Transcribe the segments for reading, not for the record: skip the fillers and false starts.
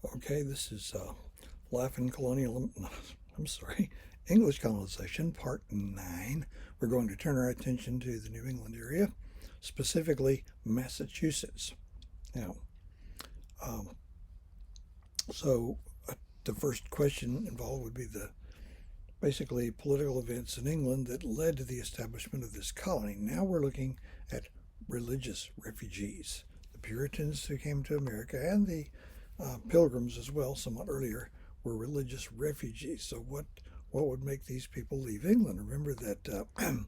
Okay, this is Life in Colonial, I'm sorry, English Colonization, Part 9. We're going to turn our attention to the New England area, specifically Massachusetts. Now, um, so the first question involved would be the basically political events in England that led to the establishment of this colony. Now we're looking at religious refugees. The Puritans who came to America and the Pilgrims as well, somewhat earlier, were religious refugees. So what would make these people leave England? Remember that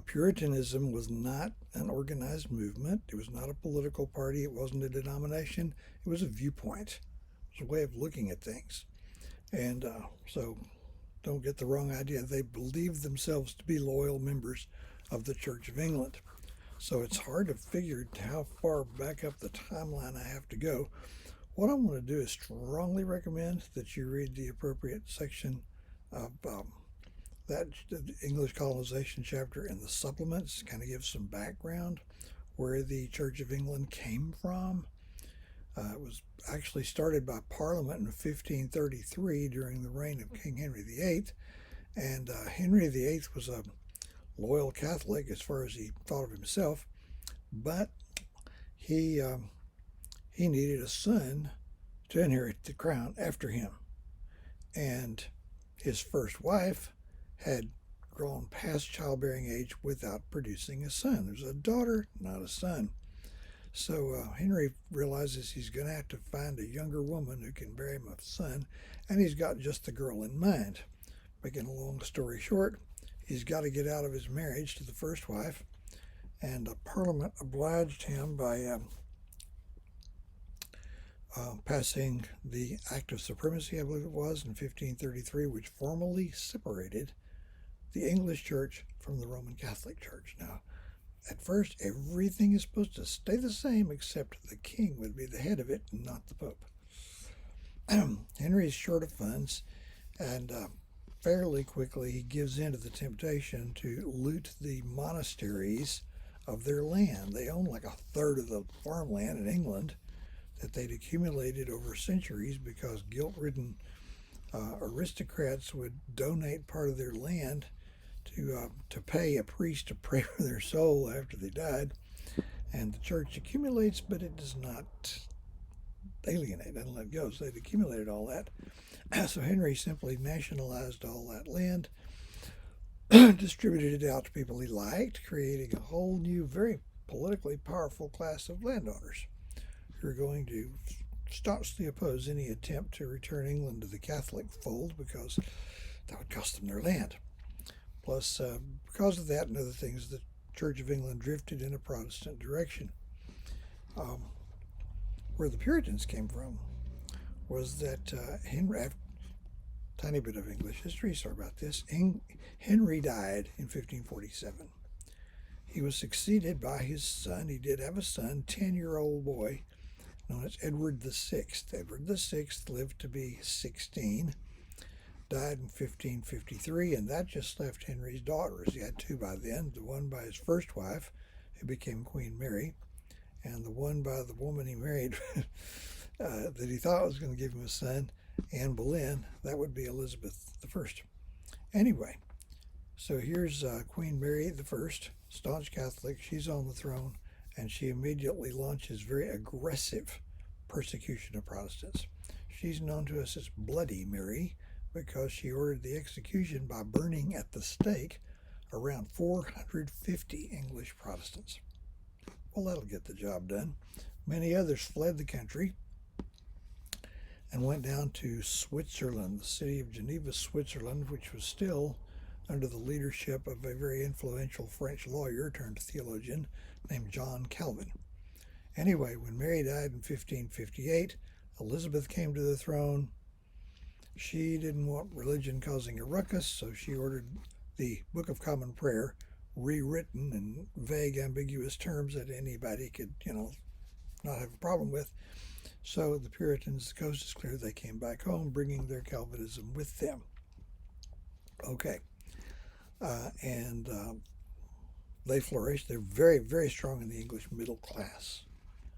Puritanism was not an organized movement. It was not a political party. It wasn't a denomination. It was a viewpoint. It was a way of looking at things. And so don't get the wrong idea. They believed themselves to be loyal members of the Church of England. So it's hard to figure how far back up the timeline I have to go. What I want to do is strongly recommend that you read the appropriate section of that English colonization chapter in the supplements, kind of give some background where the Church of England came from. It was actually started by Parliament in 1533 during the reign of King Henry VIII, and Henry VIII was a loyal Catholic as far as he thought of himself, but he he needed a son to inherit the crown after him. And his first wife had grown past childbearing age without producing a son. There's a daughter, not a son. So Henry realizes he's going to have to find a younger woman who can bear him a son, and he's got just the girl in mind. Making a long story short, he's got to get out of his marriage to the first wife, and Parliament obliged him by passing the Act of Supremacy, I believe it was, in 1533, which formally separated the English Church from the Roman Catholic Church. Now, at first, everything is supposed to stay the same except the king would be the head of it, not the pope. Henry is short of funds, and fairly quickly he gives in to the temptation to loot the monasteries of their land. They own like a third of the farmland in England that they'd accumulated over centuries because guilt-ridden aristocrats would donate part of their land to pay a priest to pray for their soul after they died. And the church accumulates, but it does not alienate, doesn't let go. So they'd accumulated all that. So Henry simply nationalized all that land, distributed it out to people he liked, creating a whole new, very politically powerful class of landowners who are going to staunchly oppose any attempt to return England to the Catholic fold because that would cost them their land. Plus, because of that and other things, the Church of England drifted in a Protestant direction. Where the Puritans came from was that Henry, tiny bit of English history, sorry about this, Henry died in 1547. He was succeeded by his son. He did have a son, 10-year-old boy, known as Edward VI. Edward VI lived to be 16, died in 1553, and that just left Henry's daughters. He had two by then, the one by his first wife, who became Queen Mary, and the one by the woman he married that he thought was going to give him a son, Anne Boleyn. That would be Elizabeth I. Anyway, so here's Queen Mary I, staunch Catholic. She's on the throne, and she immediately launches very aggressive persecution of Protestants. She's known to us as Bloody Mary because she ordered the execution by burning at the stake around 450 English Protestants. Well, that'll get the job done. Many others fled the country and went down to Switzerland, the city of Geneva, Switzerland, which was still under the leadership of a very influential French lawyer turned theologian named John Calvin. Anyway, when Mary died in 1558, Elizabeth came to the throne. She didn't want religion causing a ruckus, so she ordered the Book of Common Prayer rewritten in vague, ambiguous terms that anybody could, not have a problem with. So the Puritans, the coast is clear, they came back home, bringing their Calvinism with them. Okay. And they flourished. They're very, very strong in the English middle class.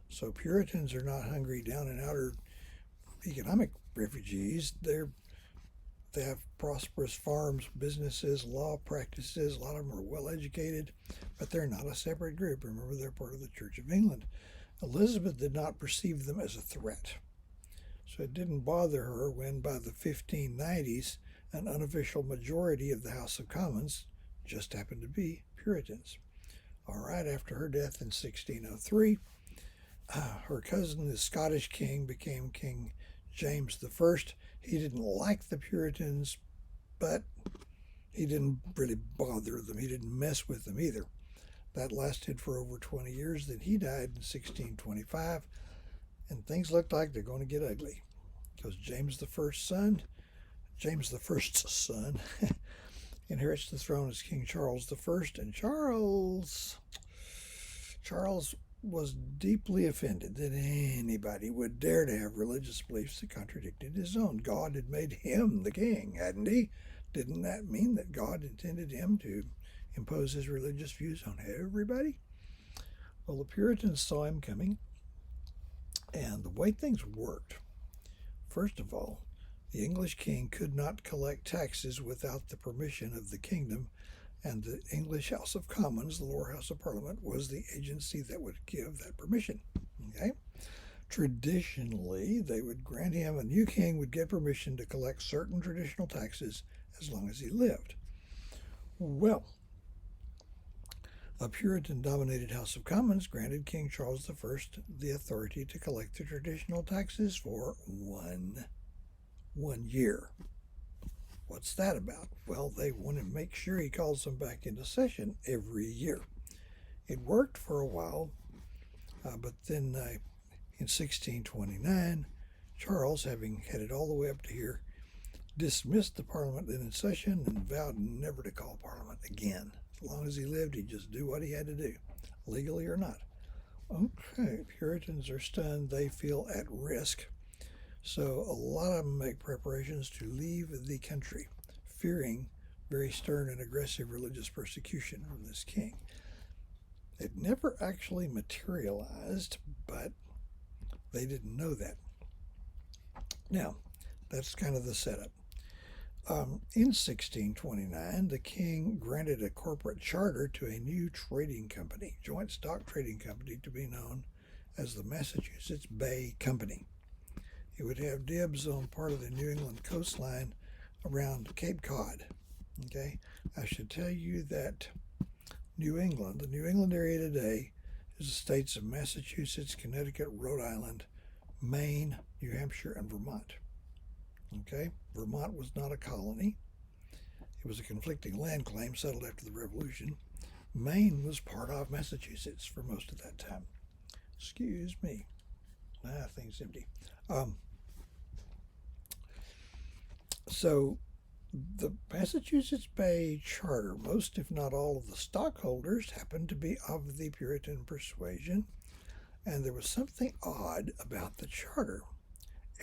So Puritans are not hungry down and outer economic refugees. They have prosperous farms, businesses, law practices. A lot of them are well educated, but they're not a separate group. Remember, they're part of the Church of England. Elizabeth did not perceive them as a threat. So it didn't bother her when, by the 1590s, an unofficial majority of the House of Commons just happened to be Puritans. All right, after her death in 1603, her cousin, the Scottish king, became King James I. He didn't like the Puritans, but he didn't really bother them. He didn't mess with them either. That lasted for over 20 years. Then he died in 1625, and things looked like they're going to get ugly because James the First's son, inherits the throne as King Charles I, and Charles was deeply offended that anybody would dare to have religious beliefs that contradicted his own. God had made him the king, hadn't he? Didn't that mean that God intended him to impose his religious views on everybody? Well, the Puritans saw him coming, and the way things worked, first of all, the English king could not collect taxes without the permission of the kingdom, and the English House of Commons, the lower house of Parliament, was the agency that would give that permission. Okay? Traditionally, they would grant him, a new king would get permission to collect certain traditional taxes as long as he lived. Well, a Puritan-dominated House of Commons granted King Charles I the authority to collect the traditional taxes for one year. What's that about? Well, they want to make sure he calls them back into session every year. It worked for a while, but then in 1629, Charles, having headed all the way up to here, dismissed the Parliament then in session and vowed never to call Parliament again. As long as he lived, he'd just do what he had to do, legally or not. Okay, Puritans are stunned. They feel at risk. So a lot of them make preparations to leave the country, fearing very stern and aggressive religious persecution from this king. It never actually materialized, but they didn't know that. Now, that's kind of the setup. In 1629, the king granted a corporate charter to a new trading company, joint stock trading company, to be known as the Massachusetts Bay Company. It would have dibs on part of the New England coastline around Cape Cod. Okay, I should tell you that the New England area today, is the states of Massachusetts, Connecticut, Rhode Island, Maine, New Hampshire, and Vermont. Okay, Vermont was not a colony. It was a conflicting land claim settled after the Revolution. Maine was part of Massachusetts for most of that time. Excuse me. Thing's empty. So the Massachusetts Bay Charter, most if not all of the stockholders happened to be of the Puritan persuasion, and there was something odd about the charter.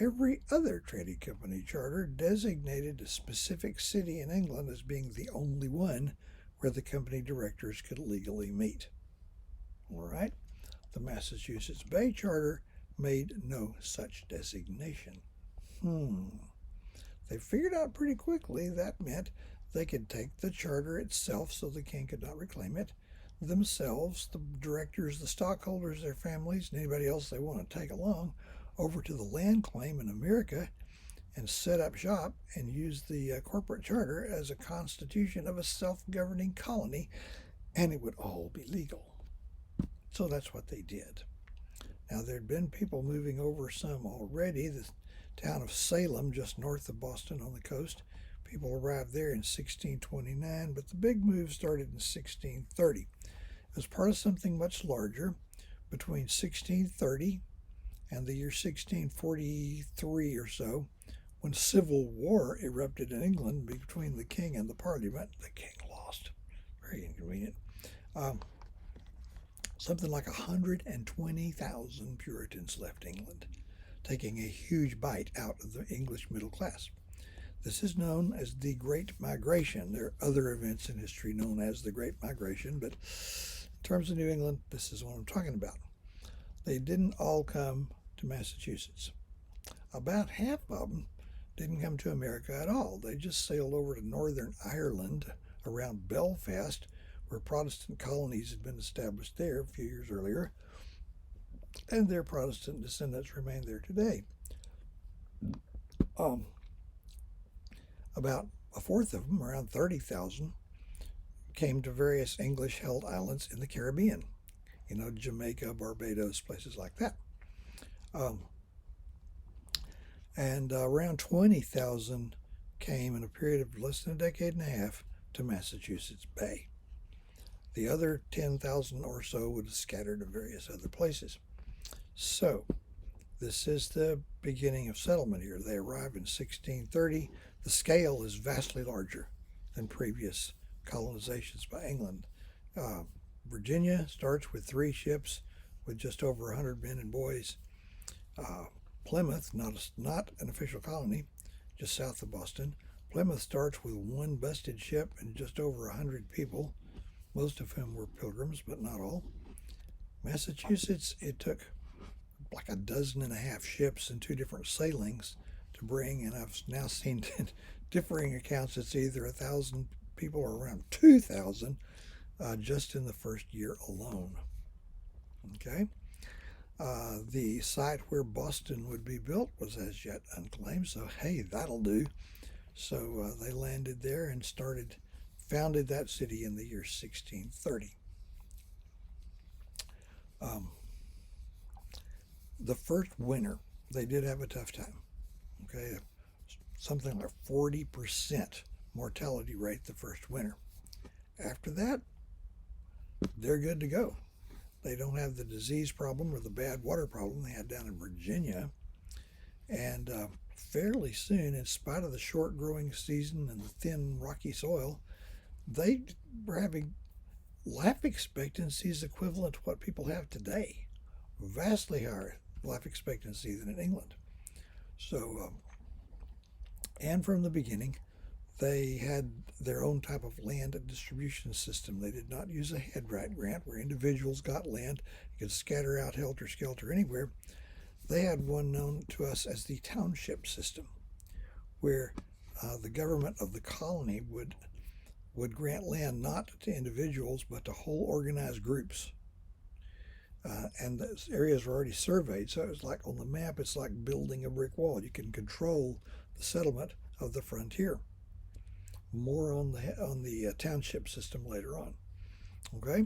Every other trading company charter designated a specific city in England as being the only one where the company directors could legally meet. All right? The Massachusetts Bay Charter made no such designation. They figured out pretty quickly that meant they could take the charter itself, so the king could not reclaim it, themselves, the directors, the stockholders, their families, and anybody else they want to take along, over to the land claim in America and set up shop and use the corporate charter as a constitution of a self-governing colony, and it would all be legal. So that's what they did. Now, there had been people moving over some already. The town of Salem, just north of Boston on the coast, people arrived there in 1629, but the big move started in 1630. It was part of something much larger. Between 1630 and the year 1643 or so, when civil war erupted in England between the king and the Parliament, the king lost. Very inconvenient. Something like 120,000 Puritans left England, taking a huge bite out of the English middle class. This is known as the Great Migration. There are other events in history known as the Great Migration, but in terms of New England, this is what I'm talking about. They didn't all come to Massachusetts. About half of them didn't come to America at all. They just sailed over to Northern Ireland around Belfast, where Protestant colonies had been established there a few years earlier, and their Protestant descendants remain there today. About a fourth of them, around 30,000, came to various English-held islands in the Caribbean, Jamaica, Barbados, places like that. And around 20,000 came in a period of less than a decade and a half to Massachusetts Bay. The other 10,000 or so would have scattered to various other places. So, this is the beginning of settlement here. They arrive in 1630. The scale is vastly larger than previous colonizations by England. Virginia starts with 3 ships with just over 100 men and boys. Plymouth, not an official colony, just south of Boston. Plymouth starts with 1 busted ship and just over 100 people, most of whom were pilgrims, but not all. Massachusetts, it took like 12.5 ships and 2 different sailings to bring, and I've now seen differing accounts. It's either 1,000 people or around 2,000 just in the first year alone. Okay. The site where Boston would be built was as yet unclaimed, so hey, that'll do. So they landed there and founded that city in the year 1630. The first winter, they did have a tough time. Okay, something like 40% mortality rate the first winter. After that, they're good to go. They don't have the disease problem or the bad water problem they had down in Virginia. And fairly soon, in spite of the short growing season and the thin, rocky soil, they were having life expectancies equivalent to what people have today. Vastly higher life expectancy than in England. So, and from the beginning, they had their own type of land distribution system. They did not use a headright grant where individuals got land and could scatter out helter-skelter anywhere. They had one known to us as the township system, where the government of the colony would grant land not to individuals but to whole organized groups. And the areas were already surveyed, so it was like on the map, it's like building a brick wall. You can control the settlement of the frontier. More on the township system later on. Okay,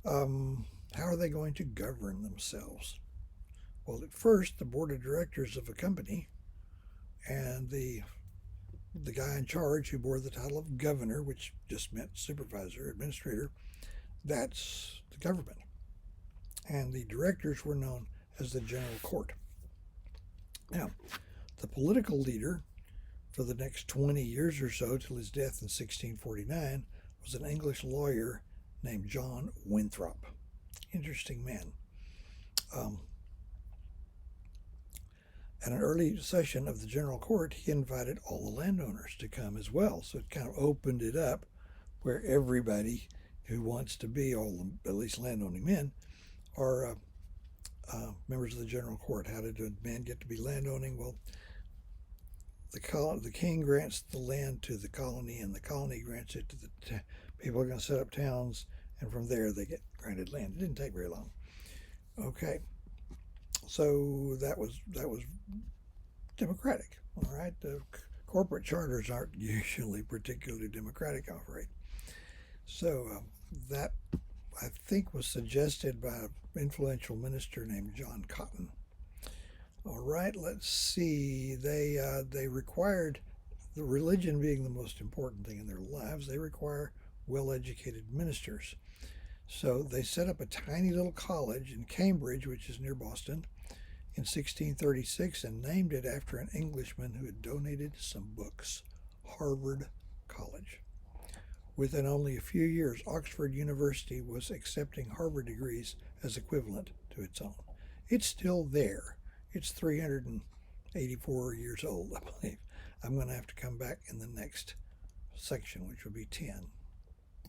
how are they going to govern themselves? Well, at first, the board of directors of a company and the guy in charge who bore the title of governor, which just meant supervisor, administrator, that's the government. And the directors were known as the general court. Now, the political leader for the next 20 years or so till his death in 1649 was an English lawyer named John Winthrop. Interesting man. At an early session of the general court, he invited all the landowners to come as well. So it kind of opened it up where everybody who wants to be, at least landowning men, are members of the general court. How did a man get to be landowning? Well, the king grants the land to the colony, and the colony grants it to the people who are going to set up towns, and from there they get granted land. It didn't take very long. Okay, so that was democratic. All right, the corporate charters aren't usually particularly democratic, I'm afraid. So that, I think, was suggested by an influential minister named John Cotton. All right, let's see. They required, the religion being the most important thing in their lives, they require well-educated ministers. So they set up a tiny little college in Cambridge, which is near Boston, in 1636 and named it after an Englishman who had donated some books, Harvard College. Within only a few years, Oxford University was accepting Harvard degrees as equivalent to its own. It's still there. It's 384 years old, I believe. I'm going to have to come back in the next section, which will be 10.